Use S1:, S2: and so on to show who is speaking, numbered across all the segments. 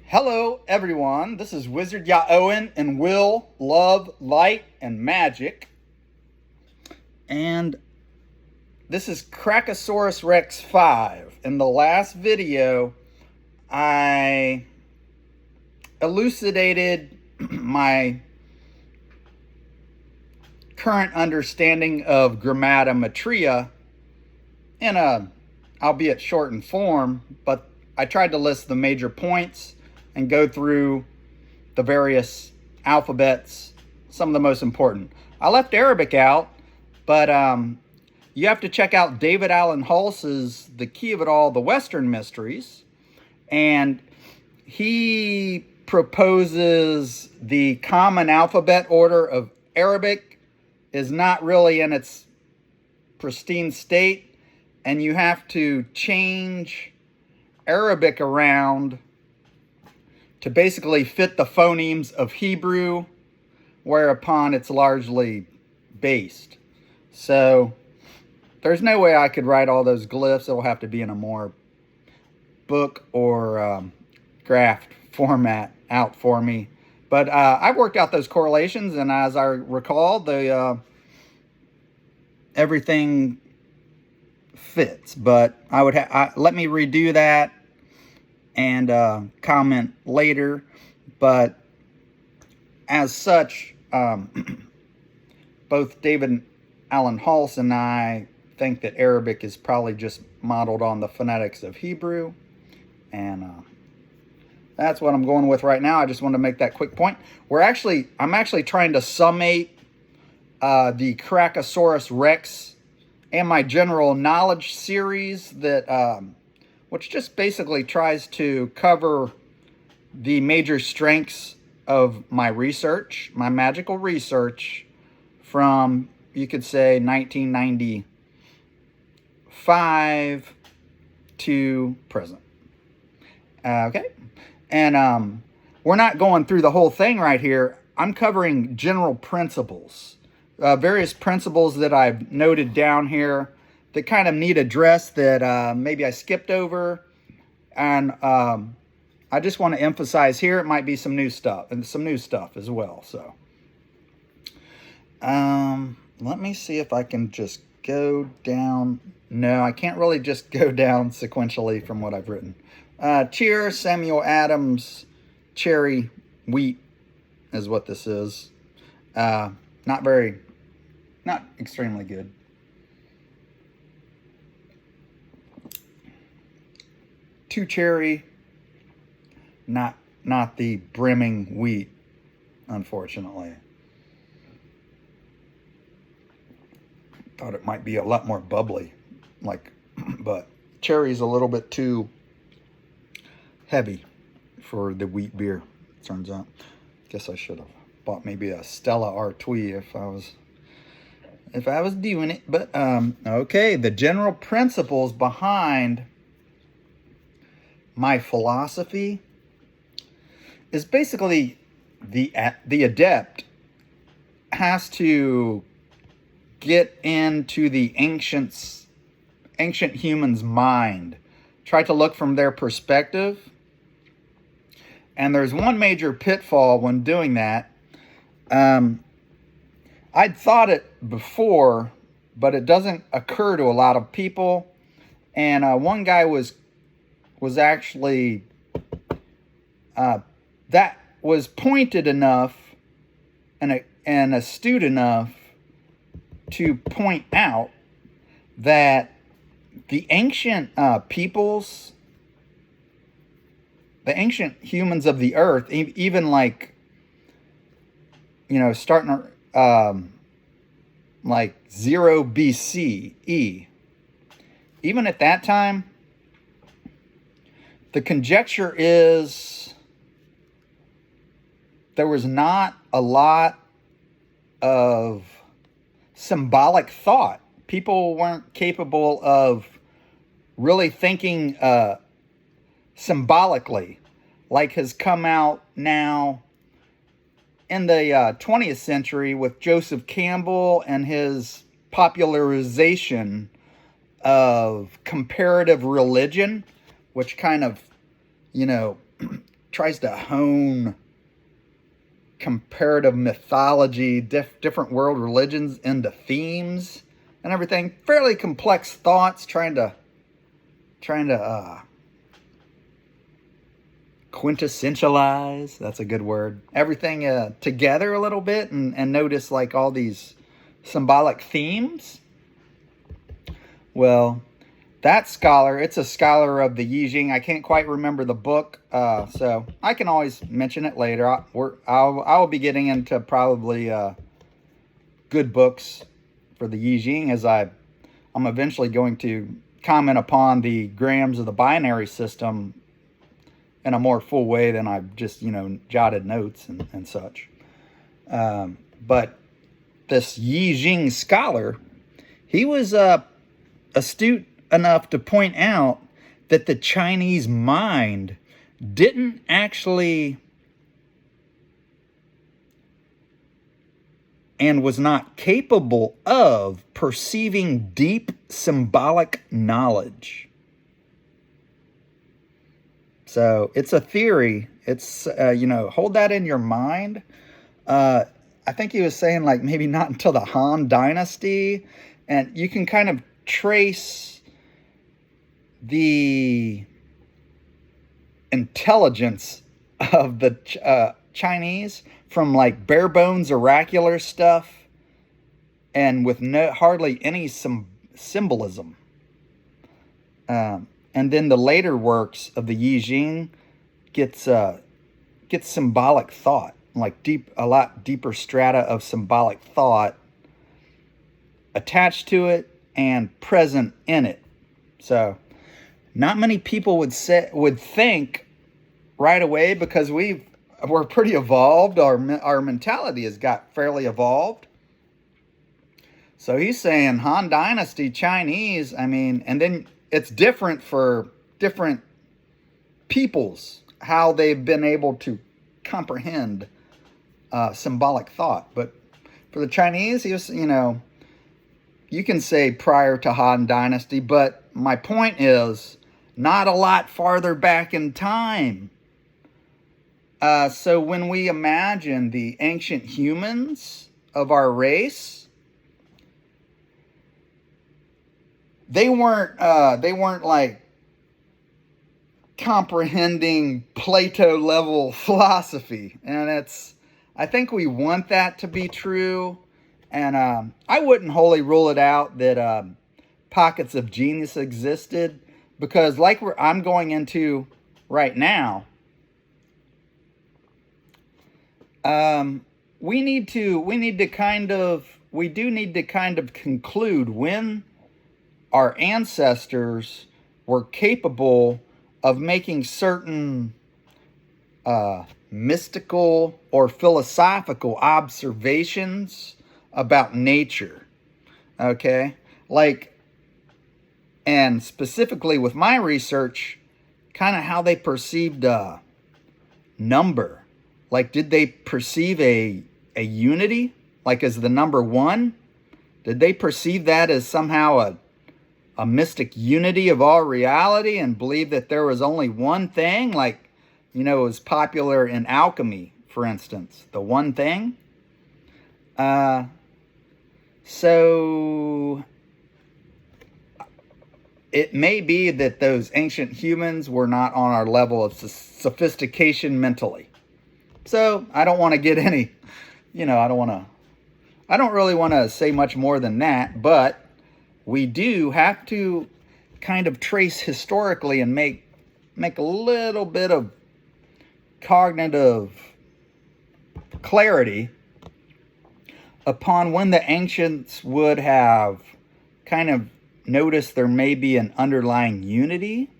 S1: Hello, everyone. This is Wizard Yaowen and Will Love Light and Magic. And this is Crackasaurus Rex 5. In the last video, I elucidated my current understanding of grammatometria in a, albeit shortened form, but I tried to list the major points and go through the various alphabets, some of the most important. I left Arabic out, but you have to check out David Allen Hals's The Key of It All, The Western Mysteries. And he proposes the common alphabet order of Arabic is not really in its pristine state, and you have to change Arabic around to basically fit the phonemes of Hebrew, whereupon it's largely based. So there's no way I could write all those glyphs. It'll have to be in a more book or graphed format out for me. But I worked out those correlations, and as I recall, the everything fits. But I would let me redo that and comment later. But as such, both David Allen Hals and I think that Arabic is probably just modeled on the phonetics of Hebrew, and that's what I'm going with right now. I just want to make that quick point. I'm actually trying to summate the Crackasaurus Rex and my general knowledge series that which just basically tries to cover the major strengths of my research, my magical research from, you could say, 1995 to present. Okay? And we're not going through the whole thing right here. I'm covering general principles, various principles that I've noted down here that kind of need address that maybe I skipped over. And I just want to emphasize here, it might be some new stuff and some new stuff as well. So let me see if I can just go down. No, I can't really just go down sequentially from what I've written. Cheer, Samuel Adams, cherry, wheat is what this is. Not extremely good. Two cherry, not the brimming wheat, unfortunately. Thought it might be a lot more bubbly, but cherry's a little bit too heavy for the wheat beer, turns out. Guess I should have bought maybe a Stella Artois if I was doing it. But okay, the general principles behind my philosophy is basically the adept has to get into the ancient human's mind, try to look from their perspective. And there's one major pitfall when doing that. I'd thought it before, but it doesn't occur to a lot of people. And one guy was actually that was pointed enough and astute enough to point out that the ancient peoples, the ancient humans of the earth, even starting like 0 BCE, even at that time, the conjecture is there was not a lot of symbolic thought. People weren't capable of really thinking symbolically, like has come out now in the 20th century with Joseph Campbell and his popularization of comparative religion, which kind of, tries to hone comparative mythology, different world religions into themes and everything. Fairly complex thoughts, trying to quintessentialize, that's a good word, everything together a little bit, and notice like all these symbolic themes. Well, that scholar, it's a scholar of the I Ching. I can't quite remember the book, so I can always mention it later. I'll be getting into probably good books for the I Ching, as I'm eventually going to comment upon the grams of the binary system in a more full way than I've just, jotted notes and such. But this I Ching scholar, he was astute enough to point out that the Chinese mind didn't actually and was not capable of perceiving deep symbolic knowledge. So it's a theory. It's, hold that in your mind. I think he was saying like maybe not until the Han Dynasty, and you can kind of trace the intelligence of the Chinese from like bare bones oracular stuff and with hardly any symbolism. And then the later works of the I Ching gets symbolic thought, like a lot deeper strata of symbolic thought attached to it and present in it. So not many people would think right away, because we're pretty evolved. Our mentality has got fairly evolved. So he's saying Han Dynasty, Chinese, and then it's different for different peoples, how they've been able to comprehend symbolic thought. But for the Chinese, he was, you can say prior to Han Dynasty, but my point is not a lot farther back in time. So when we imagine the ancient humans of our race, they weren't like comprehending Plato level philosophy, and I think we want that to be true, and I wouldn't wholly rule it out that pockets of genius existed, because like I'm going into right now, we do need to kind of conclude when our ancestors were capable of making certain mystical or philosophical observations about nature. Okay? And specifically with my research, kind of how they perceived number. Like, did they perceive a unity, like as the number one? Did they perceive that as somehow a mystic unity of all reality, and believe that there was only one thing? Like, it was popular in alchemy, for instance, the one thing. So it may be that those ancient humans were not on our level of sophistication mentally. So I don't want to get any, I don't really want to say much more than that, but we do have to kind of trace historically and make a little bit of cognitive clarity upon when the ancients would have kind of noticed there may be an underlying unity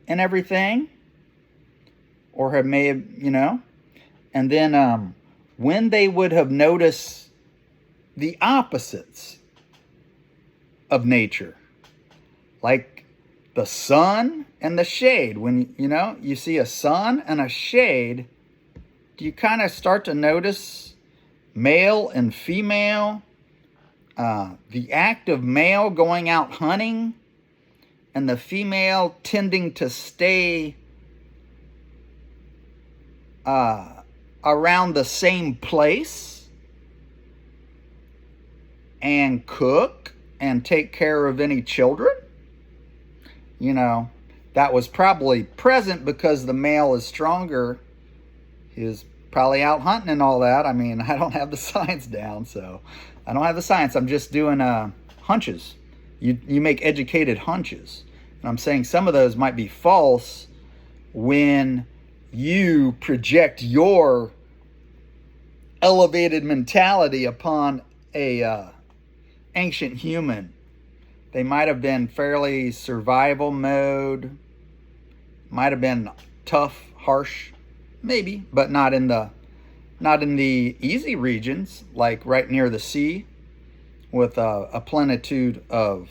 S1: in everything, or and then when they would have noticed the opposites of nature, like the sun and the shade. When you see a sun and a shade, do you kind of start to notice male and female, the act of male going out hunting and the female tending to stay around the same place and cook and take care of any children. You know, that was probably present because the male is stronger. He was probably out hunting and all that. I mean, I don't have the science down, so I don't have the science. I'm just doing hunches. You make educated hunches. And I'm saying some of those might be false when you project your elevated mentality upon a ancient human. They might have been fairly survival mode, might have been tough, harsh, maybe, but not in the easy regions, like right near the sea, with a plenitude of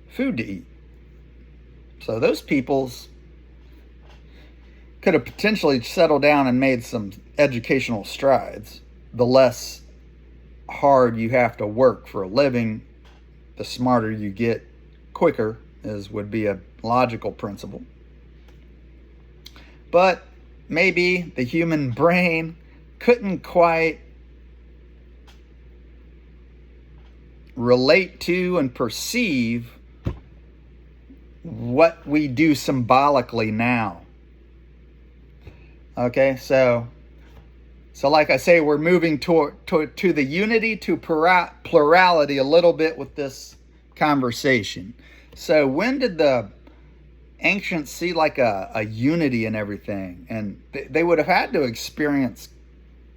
S1: food to eat. So those peoples could have potentially settled down and made some educational strides. The less hard you have to work for a living, the smarter you get quicker, as would be a logical principle. But maybe the human brain couldn't quite relate to and perceive what we do symbolically now. Okay, so like I say, we're moving to the unity, to plurality a little bit with this conversation. So when did the ancients see like a unity in everything? And they would have had to experience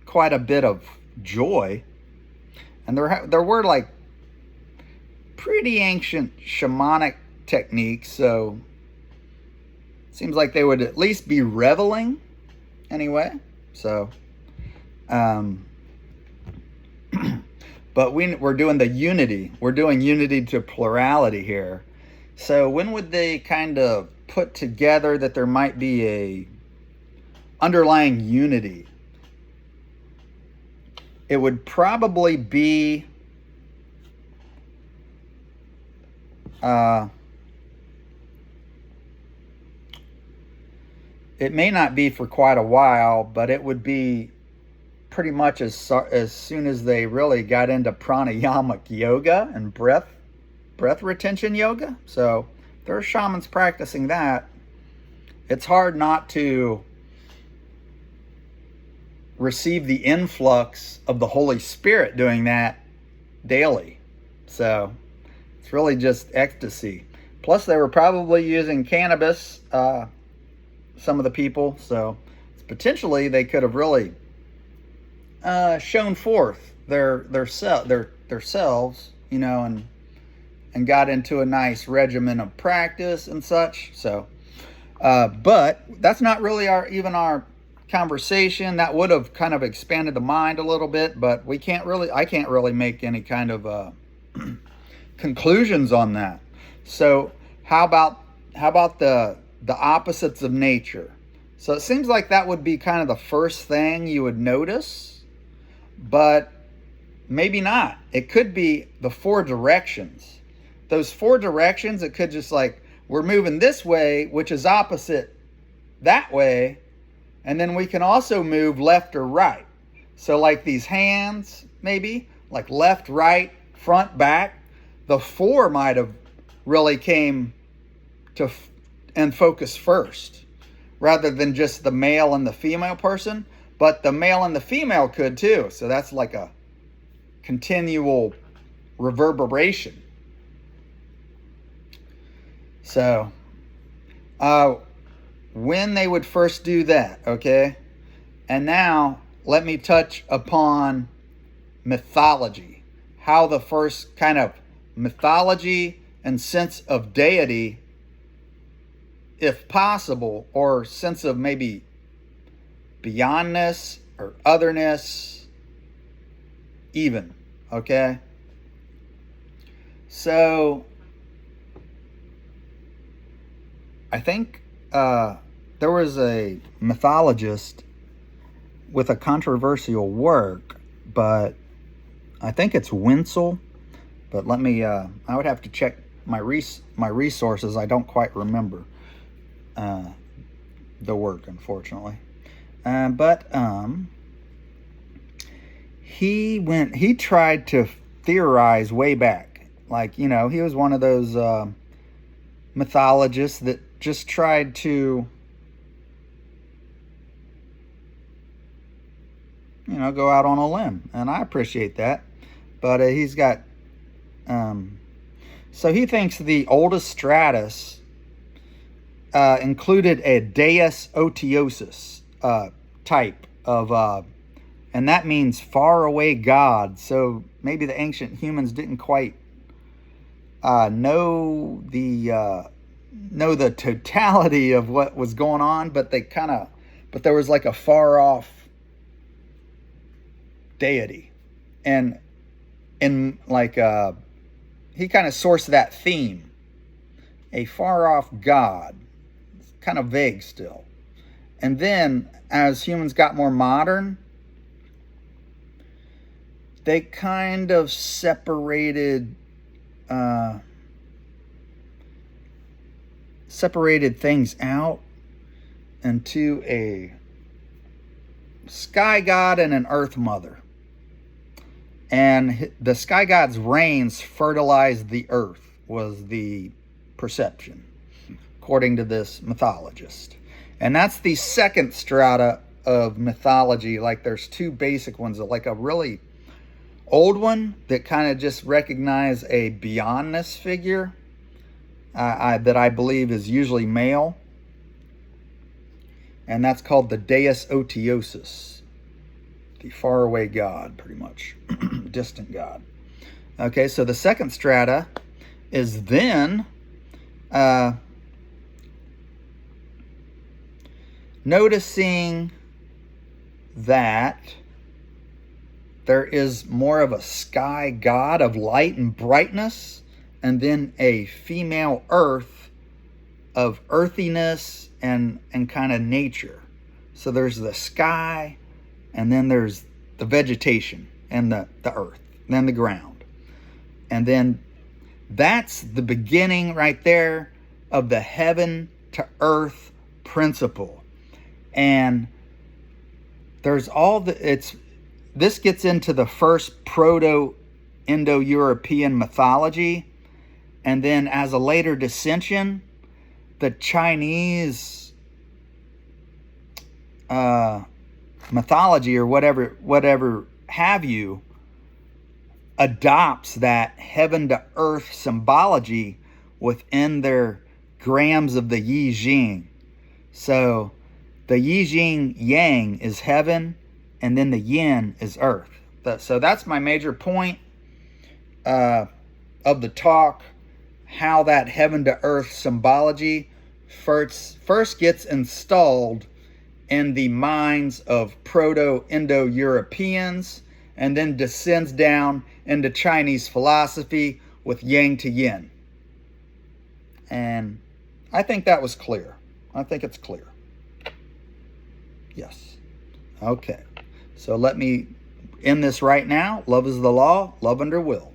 S1: quite a bit of joy. And there were like pretty ancient shamanic techniques, so it seems like they would at least be reveling anyway. So but we're doing the unity. We're doing unity to plurality here. So when would they kind of put together that there might be a underlying unity? It would probably be it may not be for quite a while, but it would be pretty much as soon as they really got into pranayamic yoga and breath retention yoga. So there are shamans practicing that. It's hard not to receive the influx of the Holy Spirit doing that daily. So it's really just ecstasy. Plus they were probably using cannabis, some of the people. So potentially they could have really shown forth their selves, you know, and got into a nice regimen of practice and such. So, but that's not really our conversation. That would have kind of expanded the mind a little bit, but I can't really make any kind of conclusions on that. So how about the opposites of nature? So it seems like that would be kind of the first thing you would notice. But maybe not. It could be the four directions. Those four directions, it could just like, we're moving this way, which is opposite that way. And then we can also move left or right. So like these hands, maybe, like left, right, front, back. The four might have really came to and focus first, rather than just the male and the female person. But the male and the female could too. So that's like a continual reverberation. So when they would first do that, okay? And now let me touch upon mythology. How the first kind of mythology and sense of deity, if possible, or sense of maybe beyondness or otherness even, okay? So I think there was a mythologist with a controversial work, but I think it's Wenzel. But let me, I would have to check my resources. I don't quite remember the work, unfortunately. But he tried to theorize way back. Like, he was one of those mythologists that just tried to, go out on a limb. And I appreciate that. But he's got, so he thinks the oldest stratus included a deus otiosus type of, and that means far away God. So maybe the ancient humans didn't quite know the totality of what was going on, but but there was like a far off deity, and like he kind of sourced that theme, a far off God. It's kind of vague still. And then as humans got more modern, they kind of separated things out into a sky god and an earth mother. And the sky god's rains fertilized the earth, was the perception, according to this mythologist. And that's the second strata of mythology. Like, there's two basic ones, like a really old one that kind of just recognize a beyondness figure that I believe is usually male. And that's called the deus otiosus, the faraway God, pretty much, distant God. Okay, so the second strata is then noticing that there is more of a sky god of light and brightness, and then a female earth of earthiness and kind of nature. So there's the sky, and then there's the vegetation and the earth, and then the ground. And then that's the beginning right there of the heaven to earth principle. And there's this gets into the first Proto-Indo-European mythology. And then as a later dissension, the Chinese mythology, or whatever have you, adopts that heaven to earth symbology within their grams of the Yi Jing. So the Yi Jing Yang is heaven, and then the Yin is earth. So that's my major point of the talk, how that heaven to earth symbology first gets installed in the minds of Proto-Indo-Europeans, and then descends down into Chinese philosophy with Yang to Yin. And I think that was clear. I think it's clear. Yes. Okay. So let me end this right now. Love is the law. Love under will.